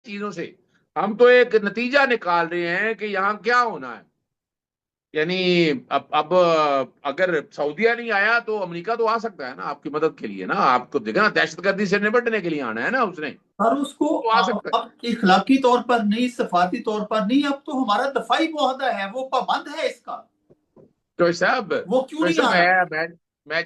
چیزوں سے، ہم تو ایک نتیجہ نکال رہے ہیں کہ یہاں کیا ہونا ہے. یعنی اب اگر سعودیہ نہیں آیا تو امریکہ تو آ سکتا ہے نا آپ کی مدد کے لیے نا. آپ کو دیکھا نا دہشت گردی سے نمٹنے کے لیے آنا ہے نا اس نے، اور اس کو تو آ سکتا ہے. اب اخلاقی طور پر نہیں، سفارتی طور پر نہیں، اب تو ہمارا دفاعی معاہدہ ہے، وہ پابند ہے اس کا، تو صاحب وہ کیوں نہیں آ رہا؟ میں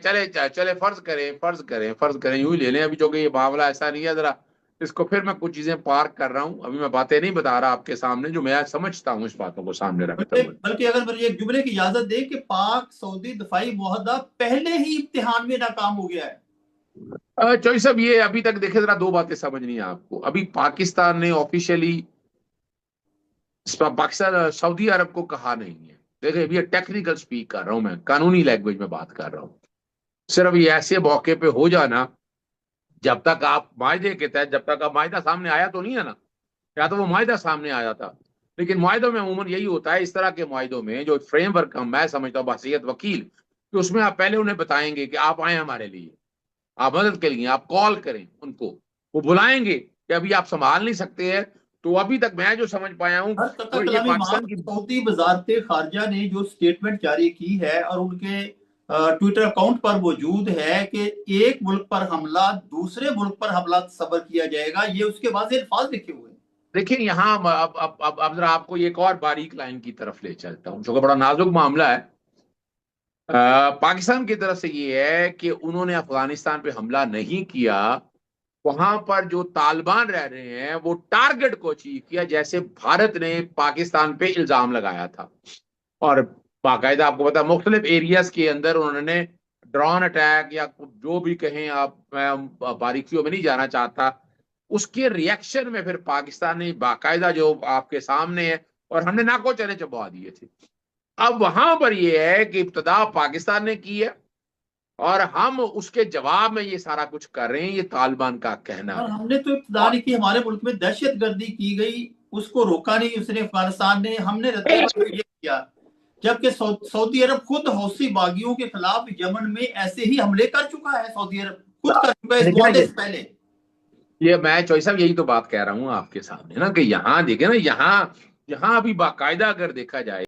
چلے فرض کریں یوں ہی لے لیں ابھی، چونکہ یہ معاملہ ایسا نہیں ہے ذرا اس کو پھر میں کچھ چیزیں پارک کر رہا ہوں. ابھی میں باتیں نہیں بتا رہا آپ کے سامنے جو میں سمجھتا ہوں اس باتوں کو سامنے رکھتے ہوئے. بلکہ اگر مجھے ایک جملے کی اجازت دے کہ پاک سعودی دفاعی معاہدہ پہلے ہی امتحان میں ناکام ہو گیا ہے. چوئی صاحب یہ ابھی تک دیکھے ذرا دو باتیں سمجھنی ہیں آپ کو. ابھی پاکستان نے آفیشیلی پاکستان سعودی عرب کو کہا نہیں ہے. دیکھیں ابھی ٹیکنیکل سپیک کر رہا ہوں، میں قانونی لینگویج میں بات کر رہا ہوں. صرف یہ ایسے موقع پہ ہو جانا جب تک آپ معاہدے کے تحت، جب تک آپ معاہدہ سامنے آیا تو نہیں ہے نا، یا تو وہ معاہدہ سامنے آیا تھا. لیکن معاہدوں میں عموماً یہی ہوتا ہے اس طرح کے معاہدوں میں جو فریم ورک میں سمجھتا ہوں بحیثیت وکیل کہ اس میں آپ پہلے انہیں بتائیں گے کہ آپ آئیں ہمارے لیے، آپ مدد کے لیے آپ کال کریں ان کو، وہ بلائیں گے کہ ابھی آپ سنبھال نہیں سکتے ہیں. تو ابھی تک میں جو سمجھ پایا ہوں وہ یہ کلامی پاکستان کی سعودی وزارت خارجہ نے جو سٹیٹمنٹ جاری کی ہے اور ان کے ٹویٹر اکاؤنٹ پر موجود ہے کہ ایک ملک پر حملہ دوسرے ملک پر حملہ تصور کیا جائے گا، یہ اس کے واضح الفاظ لکھے ہوئے ہیں. دیکھیں یہاں اب ذرا آپ کو ایک اور باریک لائن کی طرف لے چلتا ہوں جو کہ بڑا نازک معاملہ ہے. پاکستان کی طرف سے یہ ہے کہ انہوں نے افغانستان پہ حملہ نہیں کیا، وہاں پر جو طالبان رہ رہے ہیں وہ ٹارگٹ کو اچیو کیا، جیسے بھارت نے پاکستان پہ الزام لگایا تھا. اور باقاعدہ آپ کو پتا مختلف ایریاز کے اندر انہوں نے ڈرون اٹیک یا جو بھی کہیں آپ، میں باریکیوں میں نہیں جانا چاہتا، اس کے ریئیکشن میں پھر پاکستان نے باقاعدہ جو آپ کے سامنے ہے، اور ہم نے ناکو چنے چبوا دیے تھے. اب وہاں پر یہ ہے کہ ابتدا پاکستان نے کی ہے اور ہم اس کے جواب میں یہ سارا کچھ کر رہے ہیں، یہ طالبان کا کہنا اور ہے. ہم نے تو ابتدا نہیں کی، ہمارے ملک میں دہشت گردی کی گئی، اس کو روکا نہیں اس نے افغانستان نے، ہم نے رد عمل یہ کیا. جبکہ سعودی عرب خود حوثی باغیوں کے خلاف یمن میں ایسے ہی حملے کر چکا ہے، سعودی عرب خود کر چکا ہے اس معاہدے سے پہلے. یہ میں چوئی صاحب یہی تو بات کہہ رہا ہوں آپ کے سامنے نا کہ یہاں دیکھیں نا، یہاں ابھی باقاعدہ اگر دیکھا جائے